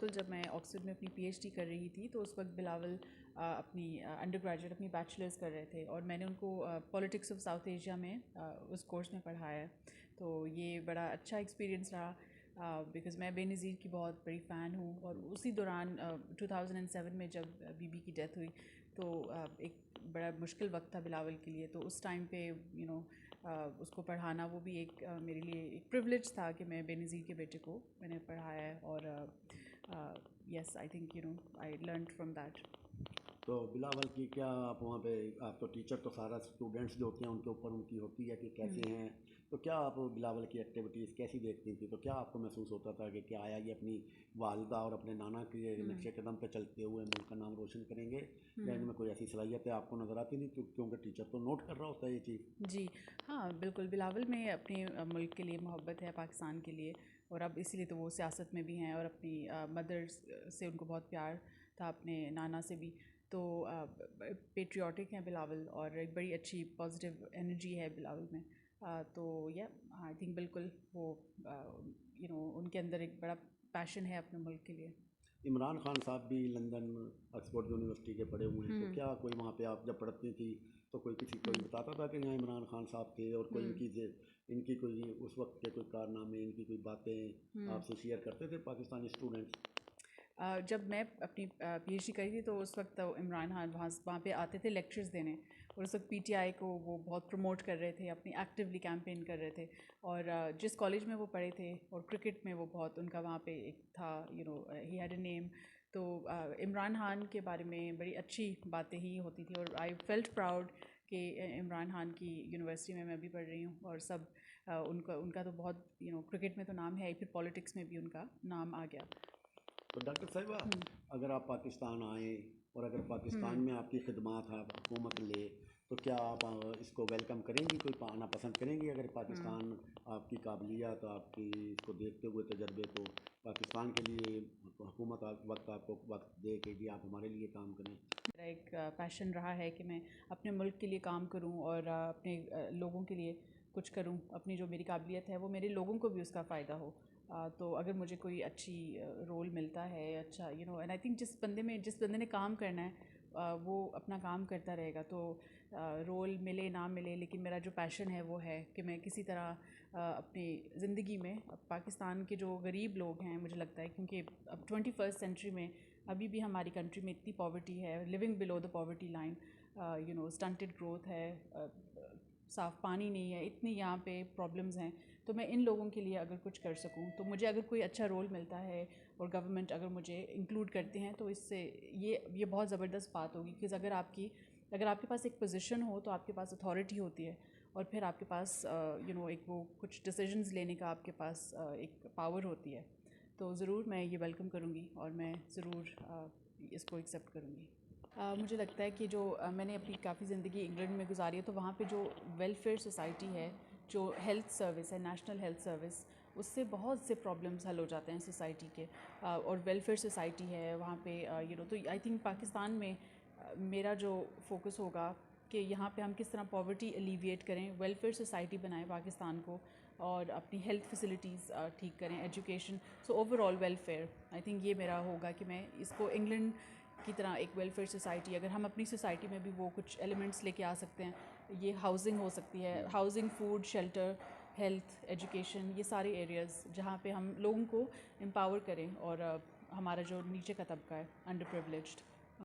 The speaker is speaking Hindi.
बिल्कुल जब मैं ऑक्सफोर्ड में अपनी पीएचडी कर रही थी तो उस वक्त बिलावल अपनी अंडर ग्रेजुएट अपनी बैचलर्स कर रहे थे और मैंने उनको पॉलिटिक्स ऑफ साउथ एशिया में उस कोर्स में पढ़ाया है। तो ये बड़ा अच्छा एक्सपीरियंस रहा बिकॉज़ मैं बेनज़ीर की बहुत बड़ी फ़ैन हूँ। और उसी दौरान 2007 में जब बीबी की डेथ हुई तो एक बड़ा मुश्किल वक्त था बिलावल के लिए। तो उस टाइम पे उसको पढ़ाना वो भी एक मेरे लिए एक प्रिविलेज था कि मैं बेनज़ीर के बेटे को मैंने पढ़ाया है। और yes, I think I learned from that. तो बिलावल की क्या आप वहाँ पे, आप तो टीचर तो सारा स्टूडेंट्स जो होते हैं उनके ऊपर उनकी होती है कि कैसे हैं, तो क्या आप बिलावल की एक्टिविटीज़ कैसी देखती थी? तो क्या आपको महसूस होता था कि क्या आया ये अपनी वालदा और अपने नाना के नक्शे कदम पे चलते हुए मुल्क का नाम रोशन करेंगे, या इनमें कोई ऐसी सलाहियतें आपको नज़र आती थी? क्योंकि टीचर तो नोट कर रहा होता है ये चीज़। जी हाँ, बिल्कुल बिलावल में अपने मुल्क के लिए मोहब्बत है, पाकिस्तान के लिए। और अब इसीलिए तो वो सियासत में भी हैं और अपनी मदर से उनको बहुत प्यार था, अपने नाना से भी। तो पेट्रियाटिक हैं बिलावल और एक बड़ी अच्छी पॉजिटिव एनर्जी है बिलावल में। तो या आई थिंक बिल्कुल वो उनके अंदर एक बड़ा पैशन है अपने मुल्क के लिए। इमरान खान साहब भी लंदन ऑक्सफोर्ड यूनिवर्सिटी के पढ़े हुए हैं, तो क्या कोई वहाँ पे आप जब पढ़ती थी तो कोई बताता था कि यहाँ इमरान खान साहब थे, और कोई इनकी कोई उस वक्त के कोई कारनामे, इनकी कोई बातें आपसे शेयर करते थे पाकिस्तानी स्टूडेंट्स? जब मैं अपनी पीएचडी करी थी तो उस वक्त इमरान खान वहाँ पे आते थे लेक्चर्स देने। और उस वक्त पीटीआई को वो बहुत प्रमोट कर रहे थे, अपनी एक्टिवली कैंपेन कर रहे थे। और जिस कॉलेज में वो पढ़े थे और क्रिकेट में वो बहुत उनका वहाँ पे एक था, ही हैड अ नेम। तो इमरान खान के बारे में बड़ी अच्छी बातें ही होती थी और आई फेल्ट प्राउड कि इमरान खान की यूनिवर्सिटी में मैं भी पढ़ रही हूँ। और सब उनका तो बहुत क्रिकेट में तो नाम है ही, फिर पॉलिटिक्स में भी उनका नाम आ गया। तो डॉक्टर साहिबा, अगर आप पाकिस्तान आएँ और अगर पाकिस्तान में आपकी खिदमत आप हुकूमत ले, तो क्या आप इसको वेलकम करेंगी? कोई आना पसंद करेंगी अगर पाकिस्तान आपकी काबिलियत, आपकी इसको देखते हुए तजर्बे को पाकिस्तान के लिए हुकूमत आपको वक्त दे के जी आप हमारे लिए काम करें? मेरा एक पैशन रहा है कि मैं अपने मुल्क के लिए काम करूं और अपने लोगों के लिए कुछ करूं। अपनी जो मेरी काबिलियत है वो मेरे लोगों को भी उसका फ़ायदा हो। तो अगर मुझे कोई अच्छी रोल मिलता है, अच्छा एंड आई थिंक जिस बंदे ने काम करना है वो अपना काम करता रहेगा। तो रोल मिले ना मिले, लेकिन मेरा जो पैशन है वो है कि मैं किसी तरह अपनी ज़िंदगी में पाकिस्तान के जो गरीब लोग हैं, मुझे लगता है क्योंकि अब 21st सेंचुरी में अभी भी हमारी कंट्री में इतनी पॉवर्टी है, living below the poverty line, stunted growth है, साफ़ पानी नहीं है, इतनी यहाँ पे प्रॉब्लम्स हैं। तो मैं इन लोगों के लिए अगर कुछ कर सकूँ, तो मुझे अगर कोई अच्छा रोल मिलता है और गवर्नमेंट अगर मुझे इंक्लूड करते हैं तो इससे ये बहुत ज़बरदस्त बात होगी। क्योंकि अगर आपके पास एक पोजीशन हो तो आपके पास अथॉरिटी होती है और फिर आपके पास एक वो कुछ डिसीजंस लेने का आपके पास एक पावर होती है। तो ज़रूर मैं ये वेलकम करूँगी और मैं ज़रूर इसको एक्सेप्ट करूँगी। मुझे लगता है कि जो मैंने अपनी काफ़ी ज़िंदगी इंग्लैंड में गुजारी है, तो वहाँ पे जो वेलफेयर सोसाइटी है, जो हेल्थ सर्विस है, नेशनल हेल्थ सर्विस, उससे बहुत से प्रॉब्लम्स हल हो जाते हैं सोसाइटी के। और वेलफेयर सोसाइटी है वहाँ पे, तो आई थिंक पाकिस्तान में मेरा जो फोकस होगा कि यहाँ पे हम किस तरह पॉवर्टी एलिविएट करें, वेलफेयर सोसाइटी बनाएं पाकिस्तान को, और अपनी हेल्थ फैसिलिटीज़ ठीक करें, education, so overall welfare. I think ये मेरा होगा कि मैं इसको इंग्लैंड की तरह एक वेलफेयर सोसाइटी, अगर हम अपनी सोसाइटी में भी वो कुछ एलिमेंट्स लेके आ सकते हैं, ये हाउसिंग हो सकती है, housing, food, shelter, health, education, ये सारे एरियाज़ जहाँ पे हम लोगों को एम्पावर करें और हमारा जो नीचे का तबका है, अंडर प्रिविलेज्ड,